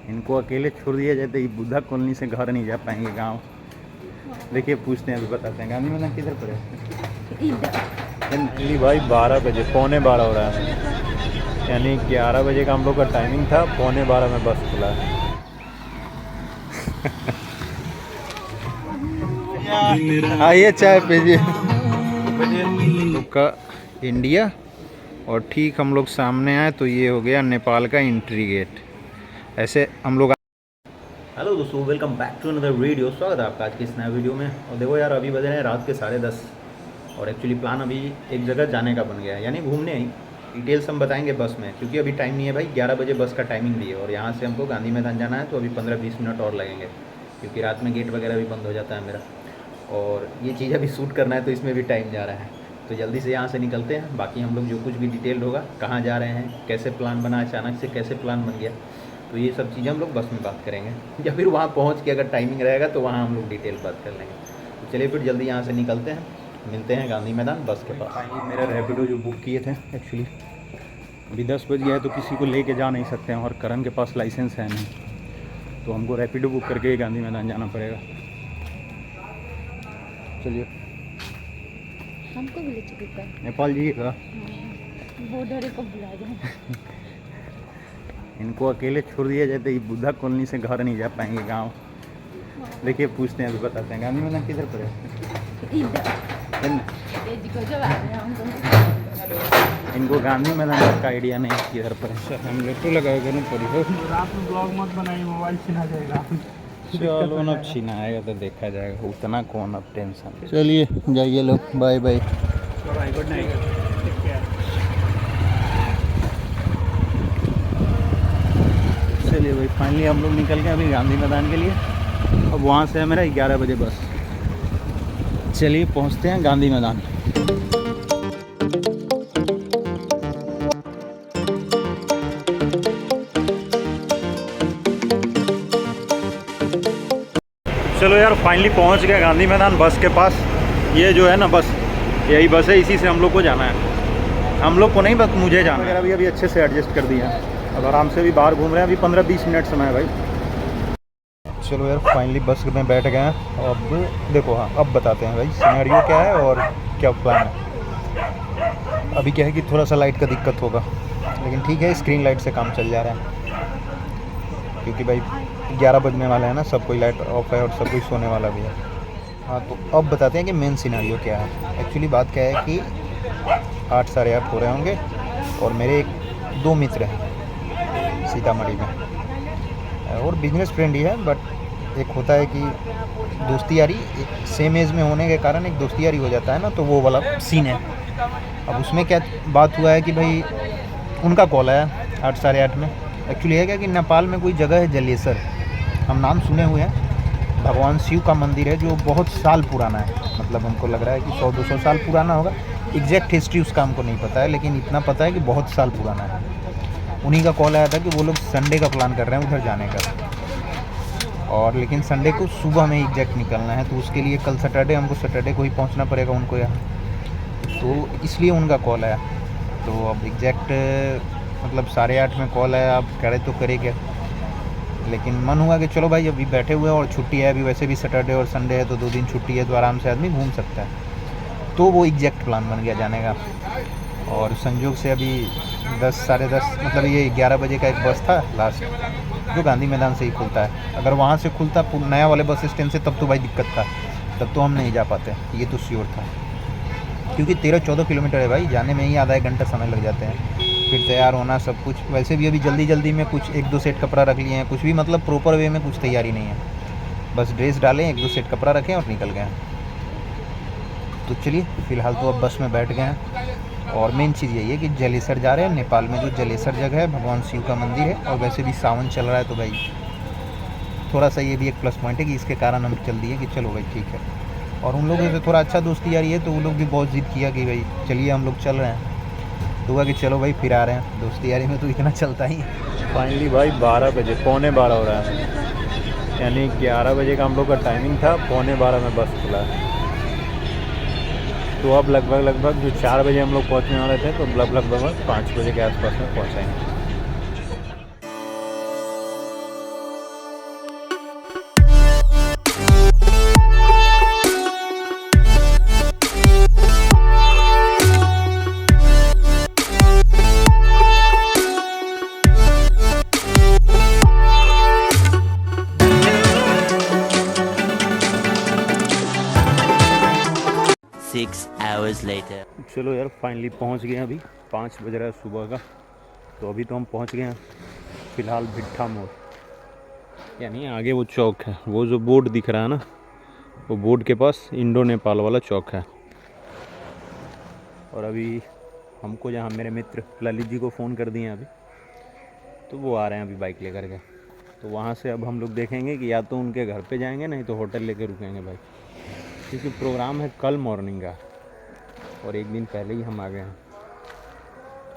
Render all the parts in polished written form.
इनको अकेले छोड़ दिया जाए तो ये बुद्धा कॉलोनी से घर नहीं जा पाएंगे गांव। देखिए पूछते हैं, अभी बताते हैं। गांधी मैदान किधर पर है? भाई 12 बजे, पौने 12 हो रहा है, यानी 11 बजे का हम लोग का टाइमिंग था, पौने 12 में बस खुला है। आइए चाय पीजिए। का इंडिया और ठीक हम लोग सामने आए तो ये हो गया नेपाल का एंट्री गेट। ऐसे हम लोग। हेलो दोस्तों, welcome back to another video. स्वागत है आपका आज के इस नए वीडियो में। और देखो यार, अभी बज रहे हैं रात के 10:30 और एक्चुअली प्लान अभी एक जगह जाने का बन गया है, यानी घूमने ही। डिटेल्स हम बताएंगे बस में, क्योंकि अभी टाइम नहीं है भाई। 11 बजे बस का टाइमिंग दी है और यहाँ से हमको गांधी मैदान जाना है, तो अभी 15-20 मिनट और लगेंगे, क्योंकि रात में गेट वगैरह भी बंद हो जाता है मेरा। और ये चीज़ अभी शूट करना है तो इसमें भी टाइम जा रहा है, तो जल्दी से यहाँ से निकलते हैं। बाकी हम लोग जो कुछ भी डिटेल्ड होगा, कहाँ जा रहे हैं, कैसे प्लान बना, अचानक से कैसे प्लान बन गया, तो ये सब चीज़ें हम लोग बस में बात करेंगे, या फिर वहाँ पहुँच के अगर टाइमिंग रहेगा तो वहाँ हम लोग डिटेल बात कर लेंगे। तो चलिए फिर जल्दी यहाँ से निकलते हैं, मिलते हैं गांधी मैदान बस के पास। मेरा रैपिडो जो बुक किए थे, एक्चुअली अभी 10 बज गया है तो किसी को लेके जा नहीं सकते हैं, और करण के पास लाइसेंस है नहीं, तो हमको रैपिडो बुक करके ही गांधी मैदान जाना पड़ेगा। चलिए। हमको भी ले चुके नेपाल जी का बॉर्डर को बुला जाए। इनको अकेले छोड़ दिया जाए तो ये बुद्धा कॉलोनी से घर नहीं जा पाएंगे गांव। देखिए पूछते हैं, अभी बताते हैं। गांधी मैदान किधर पर है? इनको गांधी मैदान का आइडिया नहीं है किधर पर है। हम लेटो लगाए करूँ पड़ी हो। रात में ब्लॉग मत बनाइए, मोबाइल छीना जाएगा। चलो ना, छीनाएगा तो देखा जाएगा, उतना कौन अब टेंशन। चलिए जाइए लोग, बाय बाय। Good night. चलिए भाई, फाइनली हम लोग निकल गए अभी गांधी मैदान के लिए। अब वहाँ से है मेरा 11 बजे बस। चलिए पहुँचते हैं गांधी मैदान। चलो यार, फाइनली पहुँच गए गांधी मैदान बस के पास। ये जो है ना बस, यही बस है, इसी से हम लोग को जाना है। हम लोग को नहीं, बस मुझे जाना है। अभी अच्छे से एडजस्ट कर दिया, अब आराम से भी बाहर घूम रहे हैं। अभी 15-20 मिनट समय है भाई। चलो यार, फाइनली बस में बैठ गए हैं। अब देखो, हाँ अब बताते हैं भाई सिनेरियो क्या है और क्या प्लान है। अभी क्या है कि थोड़ा सा लाइट का दिक्कत होगा, लेकिन ठीक है, स्क्रीन लाइट से काम चल जा रहा है, क्योंकि भाई 11 बजने वाला है ना, सब कोई लाइट ऑफ है और सब कोई सोने वाला भी है। हाँ, तो अब बताते हैं कि मेन सिनेरियो क्या है। एक्चुअली बात क्या है कि 8 साढ़े 8 हो रहे होंगे, और मेरे 2 मित्र हैं सीतामढ़ी में, और बिजनेस फ्रेंड ही है, बट एक होता है कि दोस्ती यारी, सेम एज में होने के कारण एक दोस्ती यारी हो जाता है ना, तो वो वाला सीन है। अब उसमें क्या बात हुआ है कि भाई उनका कॉल आया 8 साढ़े 8 में। एक्चुअली है क्या कि नेपाल में कोई जगह है जलेसर, हम नाम सुने हुए हैं। भगवान शिव का मंदिर है, जो बहुत साल पुराना है, मतलब हमको लग रहा है कि 100-200 साल पुराना होगा। एग्जैक्ट हिस्ट्री उसका हमको नहीं पता है, लेकिन इतना पता है कि बहुत साल पुराना है। उन्हीं का कॉल आया था कि वो लोग संडे का प्लान कर रहे हैं उधर जाने का, और लेकिन संडे को सुबह में एग्जैक्ट निकलना है, तो उसके लिए कल सैटरडे, हमको सैटरडे को ही पहुंचना पड़ेगा उनको यहाँ, तो इसलिए उनका कॉल आया। तो अब एग्जैक्ट मतलब 8:30 में कॉल आया। अब करे तो करे क्या, लेकिन मन हुआ कि चलो भाई, अभी बैठे हुए हैं और छुट्टी है, अभी वैसे भी सैटरडे और संडे है, तो 2 दिन छुट्टी है, तो आराम से आदमी घूम सकता है। तो वो एग्जैक्ट प्लान बन गया जाने का। और संयोग से अभी 10 साढ़े 10, मतलब ये 11 बजे का एक बस था लास्ट, जो गांधी मैदान से ही खुलता है। अगर वहाँ से खुलता नया वाले बस स्टैंड से, तब तो भाई दिक्कत था, तब तो हम नहीं जा पाते, ये तो श्योर था, क्योंकि 13-14 किलोमीटर है भाई, जाने में ही आधा 1 घंटा समय लग जाते हैं, फिर तैयार होना सब कुछ। वैसे भी अभी जल्दी में कुछ 1-2 सेट कपड़ा रख लिए हैं, कुछ भी मतलब प्रॉपर वे में कुछ तैयारी नहीं है, बस ड्रेस डालें, 1-2 सेट कपड़ा रखें और निकल गए। तो चलिए, फ़िलहाल तो अब बस में बैठ गए हैं। और मेन चीज़ यही है कि जलेसर जा रहे हैं। नेपाल में जो जलेसर जगह है, भगवान शिव का मंदिर है, और वैसे भी सावन चल रहा है, तो भाई थोड़ा सा ये भी एक प्लस पॉइंट है कि इसके कारण हम चल दिए कि चलो भाई ठीक है। और उन लोगों से थोड़ा अच्छा दोस्ती यारी है, तो वो लोग भी बहुत ज़िद किया कि भाई चलिए हम लोग चल रहे हैं, तो हुआ कि चलो भाई फिर आ रहे हैं। दोस्ती यारी में तो इतना चलता ही। फाइनली भाई 12 बजे, पौने 12 हो रहा है, यानी 11 बजे का हम लोग का टाइमिंग था, पौने 12 में बस खुला है। तो अब लगभग जो 4 बजे हम लोग पहुंचने वाले थे, तो लगभग 5 बजे के आसपास में पहुंचाएंगे। 6 hours later. चलो यार फाइनली पहुंच गए हैं। अभी 5 बज रहा है सुबह का। तो अभी तो हम पहुंच गए हैं फ़िलहाल भिट्ठा मोड़, यानी आगे वो चौक है, वो जो बोर्ड दिख रहा है ना, वो बोर्ड के पास इंडो नेपाल वाला चौक है। और अभी हमको जहाँ मेरे मित्र ललित जी को फ़ोन कर दिए हैं अभी, तो वो आ रहे हैं अभी बाइक लेकर के। तो वहाँ से अब हम लोग देखेंगे कि या तो उनके घर पे जाएंगे, नहीं तो होटल लेके रुकेंगे भाई, क्योंकि प्रोग्राम है कल मॉर्निंग का और एक दिन पहले ही हम आ गए हैं।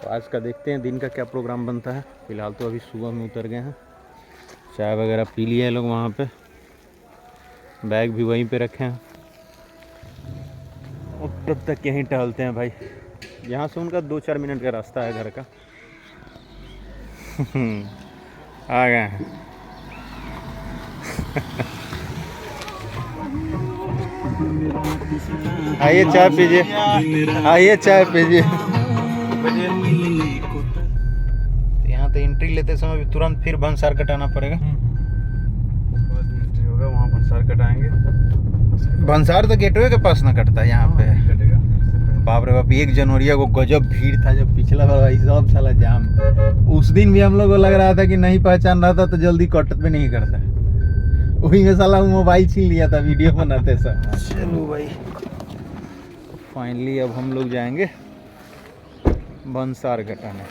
तो आज का देखते हैं दिन का क्या प्रोग्राम बनता है। फ़िलहाल तो अभी सुबह में उतर गए हैं, चाय वगैरह पी लिए हैं लोग वहाँ पे, बैग भी वहीं पे रखे हैं और तब तक यहीं टहलते हैं भाई। यहाँ से उनका 2-4 मिनट का रास्ता है घर का। आ गए हैं। आइए चाय पीजिए, आइए चाय पीजिए। यहाँ तो एंट्री लेते समय भी तुरंत फिर भंसार कटाना पड़ेगा। एंट्री होगा वहाँ भंसार कटाएंगे। भंसार तो गेटवे के पास ना कटता है यहाँ पे। कटेगा। बाप रे बाप, 1 जनवरी को गजब भीड़ था जब पिछला बार भाई सब साला जाम। उस दिन भी हम लोग को लग रहा था कि नहीं पहचान रहा था तो जल्दी कट पे नहीं करता, वही में साला मोबाइल छीन लिया था वीडियो बनाते सब। चलो भाई फाइनली अब हम लोग जाएंगे भंसार कटाने।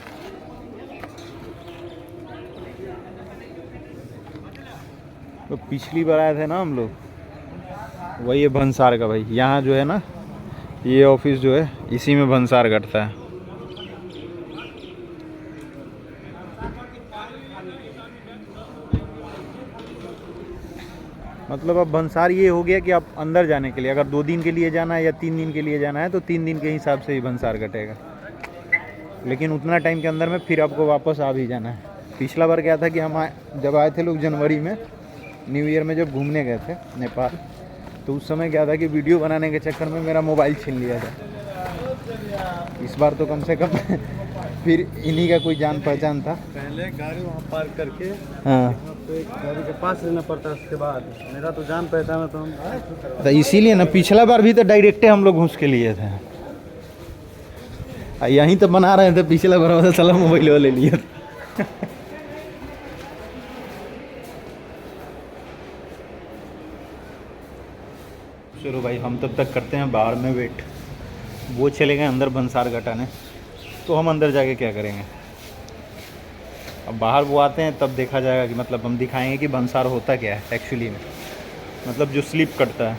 तो पिछली बार आए थे ना हम लोग, वही है भंसार का भाई। यहाँ जो है ना, ये ऑफिस जो है इसी में भंसार कटता है। मतलब अब भंसार ये हो गया कि आप अंदर जाने के लिए अगर 2 दिन के लिए जाना है या 3 दिन के लिए जाना है तो 3 दिन के हिसाब से ही भंसार कटेगा, लेकिन उतना टाइम के अंदर में फिर आपको वापस आ भी जाना है। पिछला बार क्या था कि हम जब आए थे लोग जनवरी में, न्यू ईयर में जब घूमने गए थे नेपाल, तो उस समय क्या था कि वीडियो बनाने के चक्कर में मेरा मोबाइल छीन लिया था। इस बार तो कम से कम फिर इन्हीं का कोई जान पहचान था। पहले गाड़ी वहाँ पार्क करके हाँ, तो एक गाड़ी के पास रहना पड़ता है। उसके बाद मेरा तो जान पहचान है तो हम तो इसीलिए ना पिछला बार भी तो डायरेक्टे हम लोग घुस के लिए थे। यहीं तो बना रहे थे, पिछला बार साला मोबाइल ले लिया था। चलो भाई हम तब तक करते हैं बाहर में वेट। वो चले गए अंदर भंसार कटाने, तो हम अंदर जाके क्या करेंगे। अब बाहर वो आते हैं तब देखा जाएगा कि मतलब हम दिखाएंगे कि भंसार होता क्या है एक्चुअली में, मतलब जो स्लिप कटता है।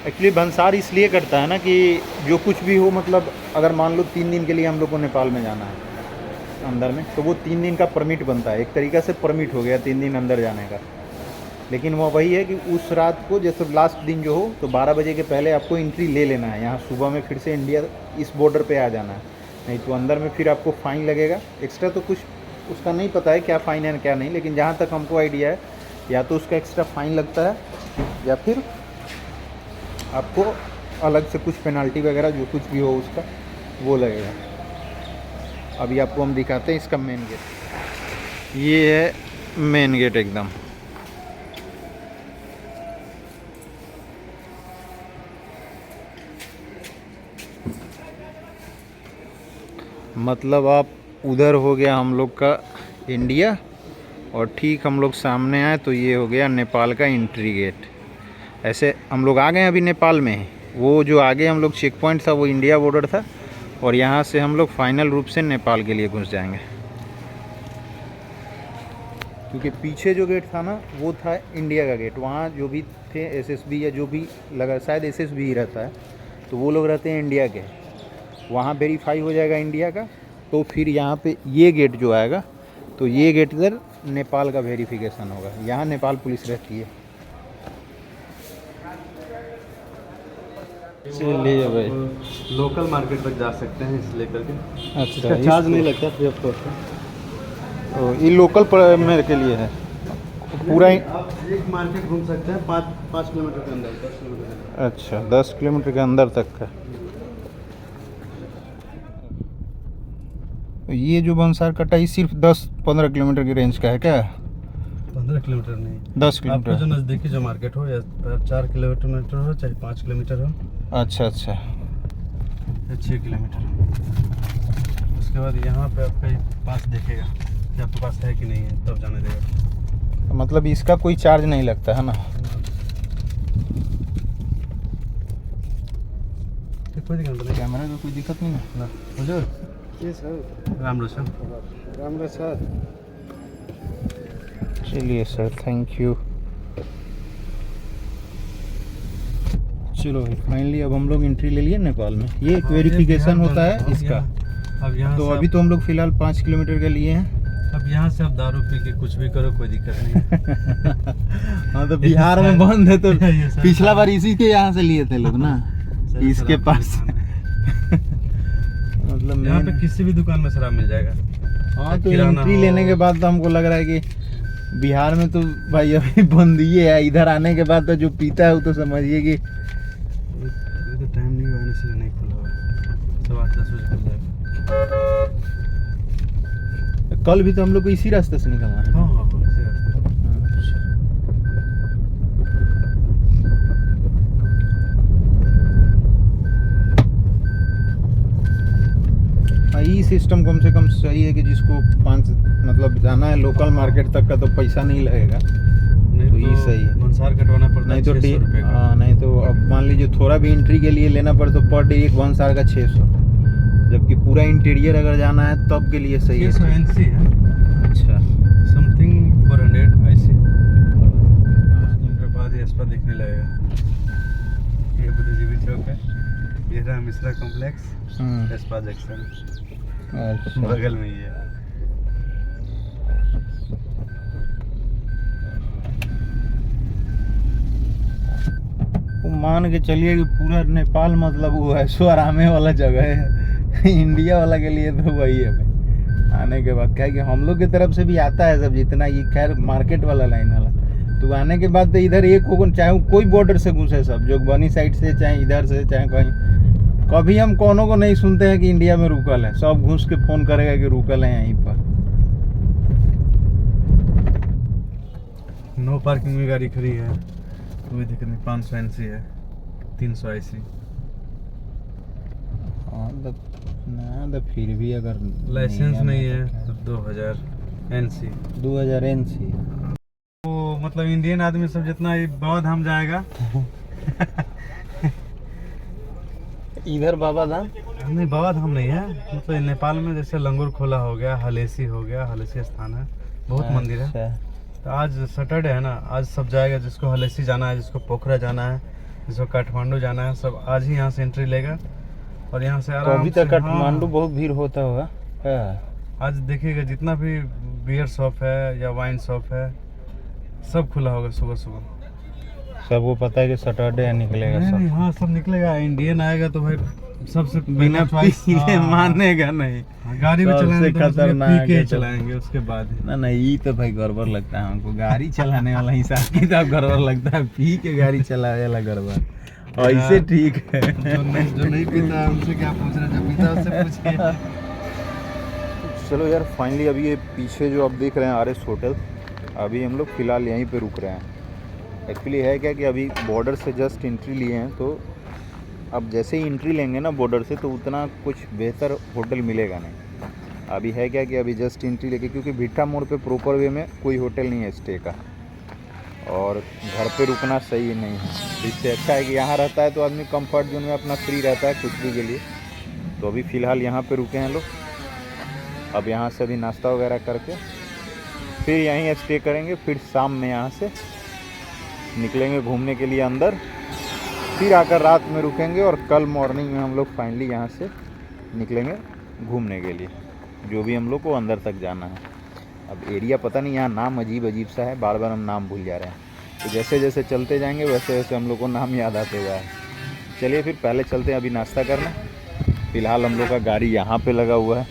एक्चुअली भंसार इसलिए कटता है ना कि जो कुछ भी हो, मतलब अगर मान लो 3 दिन के लिए हम लोग को नेपाल में जाना है अंदर में, तो वो 3 दिन का परमिट बनता है। एक तरीक़ा से परमिट हो गया 3 दिन अंदर जाने का। लेकिन वो वही है कि उस रात को जैसे लास्ट दिन जो हो तो 12 बजे के पहले आपको एंट्री ले लेना है। यहाँ सुबह में फिर से इंडिया इस बॉर्डर पे आ जाना है, नहीं तो अंदर में फिर आपको फ़ाइन लगेगा एक्स्ट्रा। तो कुछ उसका नहीं पता है क्या फ़ाइन है क्या नहीं, लेकिन जहाँ तक हमको आइडिया है या तो उसका एक्स्ट्रा फ़ाइन लगता है या फिर आपको अलग से कुछ पेनल्टी वगैरह जो कुछ भी हो उसका वो लगेगा। अभी आपको हम दिखाते हैं इसका मेन गेट। ये है मेन गेट एकदम। मतलब आप उधर हो गया हम लोग का इंडिया, और ठीक हम लोग सामने आए तो ये हो गया नेपाल का एंट्री गेट। ऐसे हम लोग आ गए अभी नेपाल में। वो जो आगे हम लोग चेक पॉइंट था वो इंडिया बॉर्डर था, और यहाँ से हम लोग फाइनल रूप से नेपाल के लिए घुस जाएंगे। क्योंकि पीछे जो गेट था ना वो था इंडिया का गेट। वहाँ जो भी थे एसएसबी या जो भी लगा, शायद एसएसबी ही रहता है, तो वो लोग रहते हैं इंडिया के। वहाँ वेरीफाई हो जाएगा इंडिया का, तो फिर यहाँ पे ये गेट जो आएगा तो ये गेट इधर नेपाल का वेरिफिकेशन होगा। यहाँ नेपाल पुलिस रहती है। चलिए भाई, लोकल मार्केट तक जा सकते हैं इस लेकर के। अच्छा, चार्ज नहीं लगता फ्री ऑफ कॉस्ट। ये लोकल मेरे के लिए है पूरा ही। आप एक मार्केट घूम सकते हैं 5 किलोमीटर के अंदर, 10 किलोमीटर के अंदर। अच्छा, 10 किलोमीटर के अंदर तक का। ये जो भंसार कटा ये सिर्फ 10-15 किलोमीटर की रेंज का है क्या? 15 किलोमीटर नहीं, 10 किलोमीटर। आपको जो नज़दीकी जो मार्केट हो, या 4 किलोमीटर हो चाहे 5 किलोमीटर हो, अच्छा अच्छा। 6 किलोमीटर। उसके बाद यहाँ पे आपका पास देखेगा कि आपके पास है कि नहीं है, तब जाने देगा। मतलब इसका कोई चार्ज नहीं लगता है ना? कोई दिक्कत नहीं, कैमरा का कोई दिक्कत नहीं ना हुजूर। जी सर। राम रोशन। राम सर। चलिए सर, थैंक यू। चलो फाइनली अब हम लोग एंट्री ले लिए नेपाल में। ये एक वेरिफिकेशन होता है इसका। अब यहाँ तो अभी तो हम लोग फिलहाल 5 किलोमीटर के लिए हैं। अब यहाँ से आप दारू पी के कुछ भी करो, कोई दिक्कत नहीं है। हाँ तो बिहार में बंद है तो ये सर पिछला बार इसी के यहाँ से लिए थे लोग ना, इसके पास। मतलब यहाँ पे किसी भी दुकान में शराब मिल जाएगा। हाँ तो किराना एंट्री हो। लेने के बाद तो हमको लग रहा है कि बिहार में तो भाई अभी बंद ही है। इधर आने के बाद तो जो पीता है वो तो समझिए कि ये तो टाइम नहीं हुआ, इसलिए नहीं खुला हुआ। 8-10 बजे खुल जाएगा। कल भी तो हम लोग को इसी रास्ते से निकलना है। हाँ हाँ, इसी रास्ते से। ये सिस्टम कम से कम सही है कि जिसको 5 मतलब जाना है लोकल मार्केट तक का तो पैसा नहीं लगेगा। नहीं तो ये सही है। भंसार कटवाना पड़ता है नहीं तो 600 रुपये का। नहीं तो अब मान लीजिए थोड़ा भी एंट्री के लिए लेना पड़े तो पर डे एक भंसार का 600, जबकि पूरा इंटीरियर अगर जाना है तब के लिए सही है। 600 NC है। अच्छा, समथिंग 400 ऐसे। 5 किलोमीटर बाद ही अस्पा दिखने लगेगा। ये बुद्धिजीवी चौक है, ये रहा मिश्रा कॉम्प्लेक्स, अस्पा जंक्शन अच्छा। बगल में ही है। वो मान के चलिए कि पूरा नेपाल मतलब वो है सो आरामे वाला जगह है। इंडिया वाला के लिए तो वही है भाई। आने के बाद क्या है कि हम लोग की तरफ से भी आता है सब, जितना ये खैर मार्केट वाला लाइन वाला, तो आने के बाद तो इधर एक होगा, चाहे कोई बॉर्डर से घुसे सब, जोगबनी साइड से चाहे इधर से चाहे कहीं, कभी हम कोनो को नहीं सुनते हैं कि इंडिया में रुकल है। सब घुस के फोन करेगा कि रुकल है यहीं पर। नो पार्किंग में गाड़ी खड़ी है, कोई दिक्कत नहीं। 500 NC है, 300 IC। हाँ तो फिर भी अगर लाइसेंस नहीं है तो 2000 NC। 2000 NC। तो मतलब इंडियन आदमी सब जितना ये बाबा धाम जाएगा। इधर बाबा धाम नहीं, बाबा धाम नहीं है, मतलब नेपाल में जैसे लंगूर खोला हो गया, हलेसी हो गया, हलेसी स्थान है, बहुत मंदिर है। अच्छा। तो आज सैटरडे है ना, आज सब जाएगा। जिसको हलेसी जाना है, जिसको पोखरा जाना है, जिसको काठमांडू जाना है, सब आज ही यहाँ से एंट्री लेगा और यहाँ से तो आराम अभी से। तक काठमांडू बहुत भीड़ होता होगा। आज देखिएगा जितना भी बियर शॉप है या वाइन शॉप है, सब खुला होगा सुबह सुबह। सबको पता है कि सैटरडे निकलेगा नहीं, सब। हाँ सब निकलेगा। इंडियन आएगा तो भाई सबसे बिना choice, पीके हाँ, मानेगा नहीं। गाड़ी में सबसे चलाएंगे तो खतरनाक पी के है ही तो। चलाएंगे उसके बाद ही। ना ये तो भाई गड़बड़ लगता है हमको। गाड़ी चलाने वाला हिसाब किताब गड़बड़ लगता है, पी के गाड़ी चलाने वाला गड़बड़। ऐसे ठीक है। जो नहीं पीता है उनसे क्या पूछ रहे, जो पीता है उससे पूछिए। चलो यार, फाइनली अभी ये पीछे जो आप देख रहे हैं RS होटल, अभी हम लोग फ़िलहाल यहीं पे रुक रहे हैं। एक्चुअली है क्या कि अभी बॉर्डर से जस्ट एंट्री लिए हैं, तो अब जैसे ही एंट्री लेंगे ना बॉर्डर से, तो उतना कुछ बेहतर होटल मिलेगा नहीं। अभी है क्या कि अभी जस्ट एंट्री लेके, क्योंकि भिट्ठा मोड़ पे प्रॉपर वे में कोई होटल नहीं है स्टे का, और घर पे रुकना सही नहीं है। इससे अच्छा है कि यहाँ रहता है तो आदमी कंफर्ट जोन में अपना फ्री रहता है कुछ भी के लिए। तो अभी फ़िलहाल यहाँ पे रुके हैं लोग। अब यहाँ से अभी नाश्ता वगैरह करके फिर यहीं स्टे करेंगे। फिर शाम में यहाँ से निकलेंगे घूमने के लिए अंदर, फिर आकर रात में रुकेंगे और कल मॉर्निंग में हम लोग फाइनली यहाँ से निकलेंगे घूमने के लिए, जो भी हम लोग को अंदर तक जाना है। अब एरिया पता नहीं, यहाँ नाम अजीब अजीब सा है, बार बार हम नाम भूल जा रहे हैं। तो जैसे जैसे चलते जाएंगे वैसे वैसे हम लोग को नाम याद आते जाए। चलिए फिर पहले चलते हैं अभी नाश्ता करना। फ़िलहाल हम लोग का गाड़ी यहाँ पे लगा हुआ है।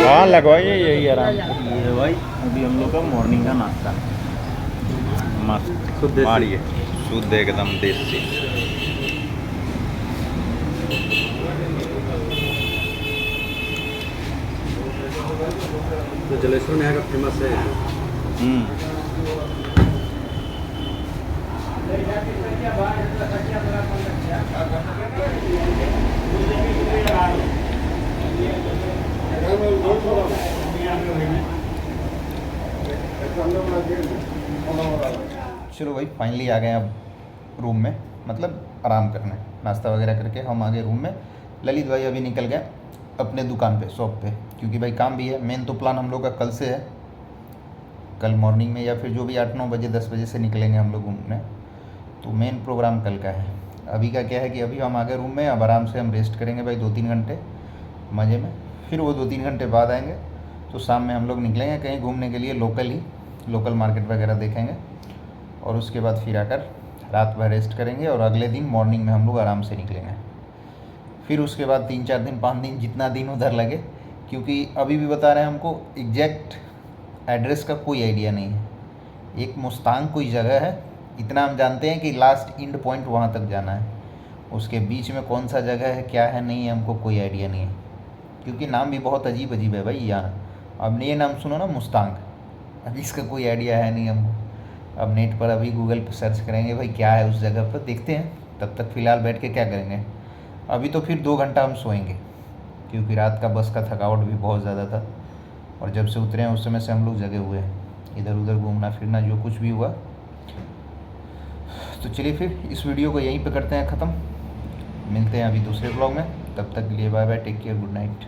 हाँ लगवाइए, यही आराम। ये भाई अभी हम लोग का मॉर्निंग का नाश्ता मस्त मारिए, शुद्ध एकदम देसी। तो जलेश्वर में यहाँ का फेमस है। चलो भाई फाइनली आ गए अब रूम में, मतलब आराम करने। नाश्ता वगैरह करके हम आ गए रूम में। ललित भाई अभी निकल गए अपने दुकान पे, शॉप पे, क्योंकि भाई काम भी है। मेन तो प्लान हम लोग का कल से है, कल मॉर्निंग में या फिर जो भी 8-9 बजे 10 बजे से निकलेंगे हम लोग घूमने। तो मेन प्रोग्राम कल का है। अभी का क्या है कि अभी हम आ गए रूम में, अब आराम से हम रेस्ट करेंगे भाई 2-3 घंटे मज़े में। फिर वो 2-3 घंटे बाद आएंगे तो शाम में हम लोग निकलेंगे कहीं घूमने के लिए, लोकल मार्केट वगैरह देखेंगे। और उसके बाद फिर आकर रात भर रेस्ट करेंगे और अगले दिन मॉर्निंग में हम लोग आराम से निकलेंगे। फिर उसके बाद 3-4 दिन 5 दिन जितना दिन उधर लगे, क्योंकि अभी भी बता रहे हैं हमको एग्जैक्ट एड्रेस का कोई आइडिया नहीं है। एक मुस्तांग कोई जगह है, इतना हम जानते हैं कि लास्ट एंड पॉइंट वहाँ तक जाना है। उसके बीच में कौन सा जगह है क्या है नहीं है हमको कोई आइडिया नहीं है, क्योंकि नाम भी बहुत अजीब अजीब है भाई यहाँ। अब ये नाम सुनो ना मुस्तांग, अभी इसका कोई आइडिया है नहीं हमको। अब नेट पर अभी गूगल पर सर्च करेंगे भाई क्या है उस जगह पर, देखते हैं। तब तक फ़िलहाल बैठ के क्या करेंगे, अभी तो फिर 2 घंटा हम सोएंगे, क्योंकि रात का बस का थकावट भी बहुत ज़्यादा था। और जब से उतरे हैं उस समय से हम लोग जगे हुए हैं, इधर उधर घूमना फिरना जो कुछ भी हुआ। तो चलिए फिर इस वीडियो को यहीं पे करते हैं ख़त्म। मिलते हैं अभी दूसरे ब्लॉग में, तब तक के लिए bye bye, take care, good night.